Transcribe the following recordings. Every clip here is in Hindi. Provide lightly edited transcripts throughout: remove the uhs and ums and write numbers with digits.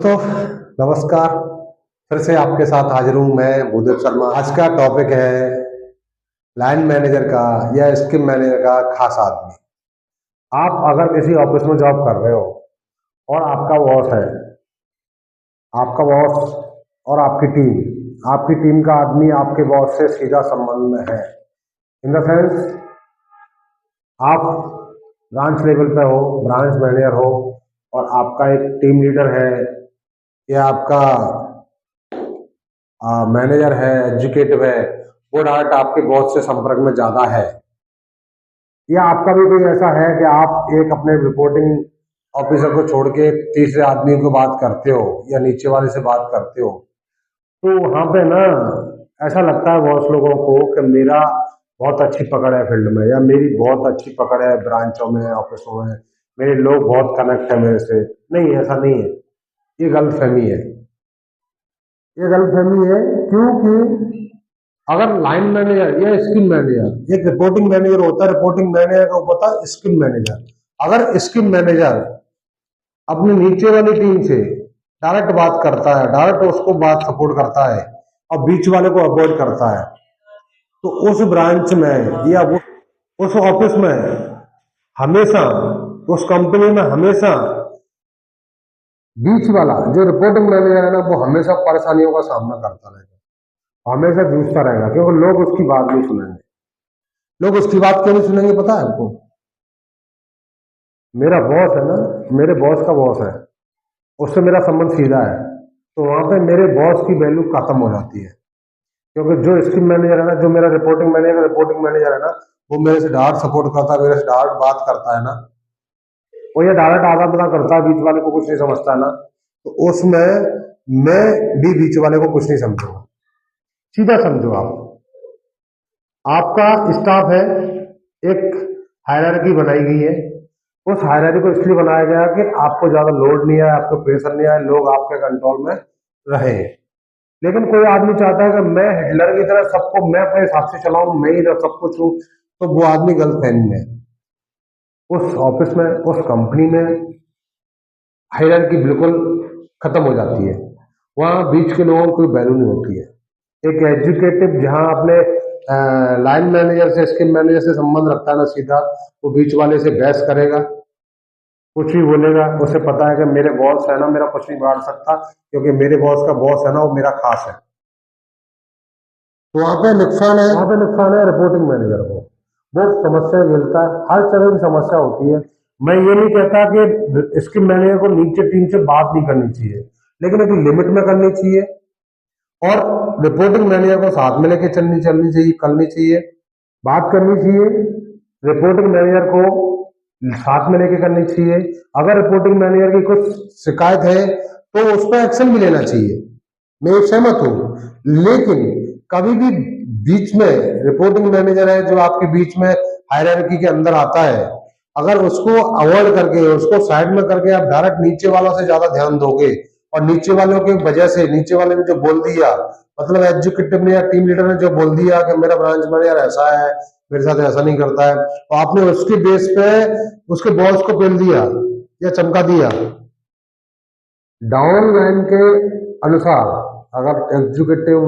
तो नमस्कार। फिर से आपके साथ हाजिर हूँ मैं भूदेव शर्मा। आज का टॉपिक है लाइन मैनेजर का या स्किम मैनेजर का खास आदमी। आप अगर किसी ऑफिस में जॉब कर रहे हो और आपका बॉस और आपकी टीम का आदमी आपके बॉस से सीधा संबंध में है। इन द सेंस आप ब्रांच लेवल पे हो, ब्रांच मैनेजर हो और आपका एक टीम लीडर है या आपका मैनेजर है, एग्जीक्यूटिव है, वो डायरेक्ट आपके बॉस से संपर्क में ज्यादा है। या आपका भी कोई ऐसा है कि आप एक अपने रिपोर्टिंग ऑफिसर को छोड़ के तीसरे आदमी को बात करते हो या नीचे वाले से बात करते हो, तो वहां पे ना ऐसा लगता है बॉस लोगों को कि मेरा बहुत अच्छी पकड़ है फील्ड में, या मेरी बहुत अच्छी पकड़ है ब्रांचों में, ऑफिसों में, मेरे लोग बहुत कनेक्ट है मेरे से। नहीं, ऐसा नहीं है। ये गलतफहमी है। ये गलतफहमी है क्योंकि अगर लाइन मैनेजर या स्किम मैनेजर, एक रिपोर्टिंग मैनेजर होता है, रिपोर्टिंग मैनेजर का होता है स्किम मैनेजर। अगर स्किम मैनेजर अपनी नीचे वाली टीम से डायरेक्ट बात करता है, डायरेक्ट उसको बात सपोर्ट करता है और बीच वाले को अवॉइड करता है, तो उस ब्रांच में या वो उस ऑफिस में हमेशा, उस कंपनी में हमेशा बीच वाला जो रिपोर्टिंग मैनेजर है ना, वो हमेशा परेशानियों का सामना करता रहेगा, हमेशा जूझता रहेगा, क्योंकि लोग उसकी बात नहीं सुनेंगे। लोग उसकी बात क्यों नहीं सुनेंगे पता है आपको? मेरा बॉस है ना, मेरे बॉस का बॉस है, उससे मेरा संबंध सीधा है, तो वहां पे मेरे बॉस की वैल्यू खत्म हो जाती है। क्योंकि जो स्कीम मैनेजर है ना, जो मेरा रिपोर्टिंग मैनेजर है ना, वो मेरे से डायरेक्ट सपोर्ट करता है, मेरे से डायरेक्ट बात करता है ना, वो ये डायरेक्ट आधा पता करता है, बीच वाले को कुछ नहीं समझता है ना, तो उसमें मैं भी बीच वाले को कुछ नहीं समझूंगा। सीधा समझो आप, आपका स्टाफ है, एक हायरार्की बनाई गई है। उस हायरार्की को इसलिए बनाया गया कि आपको ज्यादा लोड नहीं आए, आपको प्रेशर नहीं आए, लोग आपके कंट्रोल में रहे। लेकिन कोई आदमी चाहता है कि मैं हिटलर की तरह सबको मैं अपने हिसाब से चलाऊं, मैं ही सब कुछ हूं, तो वो आदमी गलत फहमी में है। उस ऑफिस में, उस कंपनी में हायरार्की बिल्कुल खत्म हो जाती है। वहां बीच के लोगों को कोई वैल्यू नहीं होती है। एक एजुकेटिव जहां अपने लाइन मैनेजर से, स्किम मैनेजर से संबंध रखता है ना सीधा, वो बीच वाले से बहस करेगा, कुछ भी बोलेगा। उसे पता है कि मेरे बॉस है ना, मेरा कुछ नहीं बिगाड़ सकता, क्योंकि मेरे बॉस का बॉस है ना, वो मेरा खास है। तो वहां पे नुकसान है रिपोर्टिंग मैनेजर को। वो समस्या झेलता है, हर तरह की समस्या होती है। मैं ये नहीं कहता कि स्किम मैनेजर को नीचे टीम से बात नहीं करनी चाहिए, लेकिन एक लिमिट में करनी चाहिए, और रिपोर्टिंग मैनेजर को साथ में लेके चलनी चलनी चाहिए, करनी चाहिए, बात करनी चाहिए। रिपोर्टिंग मैनेजर को साथ में लेके करनी चाहिए। अगर रिपोर्टिंग मैनेजर की कुछ शिकायत है तो उस पर एक्शन भी लेना चाहिए, मैं सहमत हूं। लेकिन कभी भी बीच में रिपोर्टिंग मैनेजर है जो आपके बीच में हायरार्की के अंदर आता है, अगर उसको अवॉइड करके, उसको साइड में करके आप डायरेक्ट नीचे वालों से ज्यादा ध्यान दोगे, और नीचे वालों की वजह से, नीचे वाले ने जो बोल दिया, मतलब एग्जीक्यूटिव ने या टीम लीडर ने जो बोल दिया कि मेरा ब्रांच मैनेजर ऐसा है, मेरे साथ ऐसा नहीं करता है, तो आपने उसके बेस पे उसके बॉस को पेल दिया या चमका दिया। डाउन लाइन के अनुसार, अगर एग्जीक्यूटिव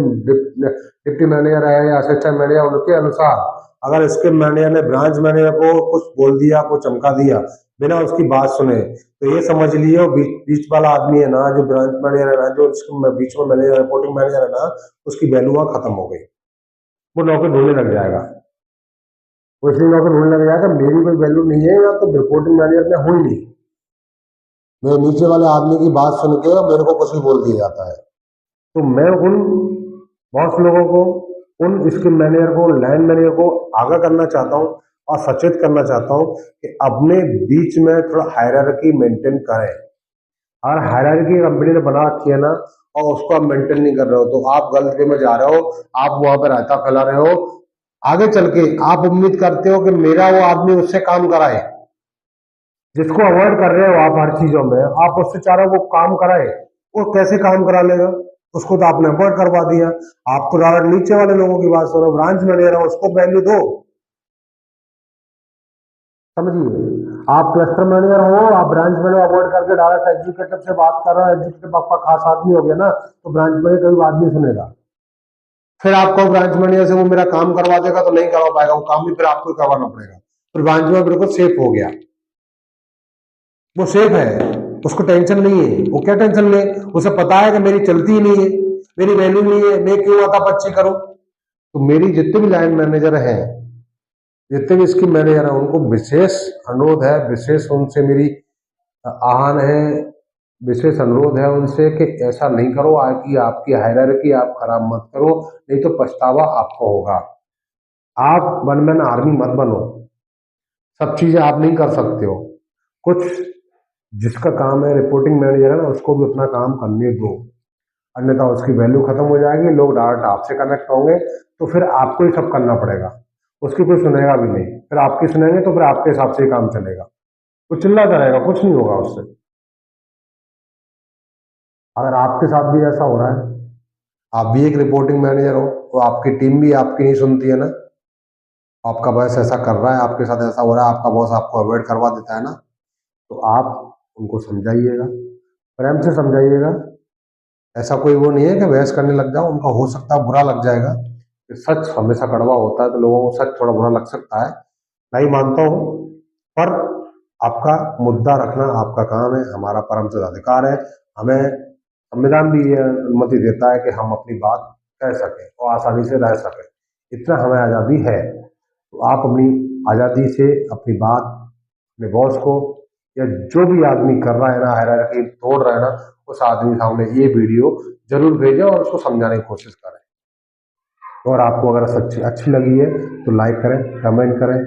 डिप्टी मैनेजर है या असिस्टेंट मैनेजर, उनके अनुसार अगर इसके मैनेजर ने ब्रांच मैनेजर को कुछ बोल दिया, को चमका दिया बिना उसकी बात सुने, तो ये समझ लियो बीच वाला आदमी है ना, जो ब्रांच मैनेजर है ना, जो बीच में मैनेजर, रिपोर्टिंग मैनेजर है ना, उसकी वैल्यू वहां खत्म हो गई। वो नौकरी ढूंढने लग जाएगा। वो इसलिए नौकरी ढूंढने लग जाएगा, मेरी कोई वैल्यू नहीं है, या तो रिपोर्टिंग मैनेजर में हुई नहीं, मेरे नीचे वाले आदमी की बात सुन के मेरे को कुछ भी बोल दिया जाता है। तो मैं उन बॉस लोगों को, उन स्किम मैनेजर को, लाइन मैनेजर को आगाह करना चाहता हूँ और सचेत करना चाहता हूँ कि अपने बीच में थोड़ा हायरार्की मेंटेन करें। और हायरार्की कंपनी ने बना रखी है ना, और उसको आप मेंटेन नहीं कर रहे हो, तो आप गलत वे में जा रहे हो, आप वहां पर रायता फैला रहे हो। आगे चल के आप उम्मीद करते हो कि मेरा वो आदमी उससे काम कराए, जिसको अवॉइड कर रहे हो आप हर चीजों में, आप उससे चाह रहे हो वो काम कराए, वो कैसे काम करा लेगा? उसको तो आपने अवॉइड करवा दिया। आप तो डायरेक्ट नीचे वाले लोगों की बात सुनो, ब्रांच मैनेजर है, उसको वैल्यू दो। समझिए, आप क्लस्टर मैनेजर हो, आप ब्रांच मैनेजर अवॉइड करके डायरेक्ट एग्जीक्यूटिव से बात कर रहे हो, एग्जीक्यूटिव आपका खास आदमी हो गया ना, तो ब्रांच मैनेजर कभी बात नहीं सुनेगा। फिर आपको ब्रांच मैनेजर से वो मेरा काम करवा देगा तो नहीं करवा पाएगा, वो काम भी फिर आपको ही करवाना पड़ेगा। फिर ब्रांच में बिल्कुल सेफ हो गया, वो सेफ है, उसको टेंशन नहीं है। वो क्या टेंशन ले, उसे पता है कि मेरी चलती ही नहीं है, मेरी वैल्यू नहीं है, मैं क्यों आता अच्छी करूं। तो मेरी जितने भी लाइन मैनेजर हैं, जितने भी स्कीम मैनेजर हैं, उनको विशेष अनुरोध है, विशेष उनसे मेरी आह्वान है, विशेष अनुरोध है उनसे कि ऐसा नहीं करो, कि आपकी हायरार्की आप खराब मत करो, नहीं तो पछतावा आपको होगा। आप वन मैन आर्मी मत बनो, सब चीजें आप नहीं कर सकते हो। कुछ जिसका काम है रिपोर्टिंग मैनेजर है ना, उसको भी अपना काम करने दो, अन्यथा उसकी वैल्यू खत्म हो जाएगी, लोग डायरेक्ट आपसे कनेक्ट होंगे, तो फिर आपको ही सब करना पड़ेगा, उसकी कोई सुनेगा भी नहीं। फिर आपकी सुनेंगे तो फिर आपके हिसाब से ही काम चलेगा, वो चिल्लाता रहेगा, कुछ नहीं होगा उससे। अगर आपके साथ भी ऐसा हो रहा है, आप भी एक रिपोर्टिंग मैनेजर हो, तो आपकी टीम भी आपकी नहीं सुनती है ना, आपका बॉस ऐसा कर रहा है, आपके साथ ऐसा हो रहा है, आपका बॉस आपको अवॉइड करवा देता है ना, तो आप उनको समझाइएगा, प्रेम से समझाइएगा। ऐसा कोई वो नहीं है कि बहस करने लग जाओ, उनका हो सकता है बुरा लग जाएगा, कि सच हमेशा कड़वा होता है तो लोगों को सच थोड़ा बुरा लग सकता है, नहीं मानता हूँ, पर आपका मुद्दा रखना आपका काम है, हमारा परम अधिकार है। हमें संविधान भी ये अनुमति देता है कि हम अपनी बात कह सकें और आसानी से रह सकें, इतना हमें आज़ादी है। तो आप अपनी आज़ादी से अपनी बात अपने बॉस को, या जो भी आदमी कर रहा है ना, हायरार्की तोड़ रहा है ना, उस आदमी के सामने ये वीडियो जरूर भेजें और उसको समझाने की कोशिश करें। और आपको अगर सच्ची अच्छी लगी है तो लाइक करें, कमेंट करें।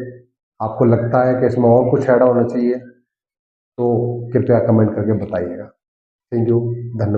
आपको लगता है कि इसमें और कुछ ऐड होना चाहिए तो कृपया कमेंट करके बताइएगा। थैंक यू, धन्यवाद।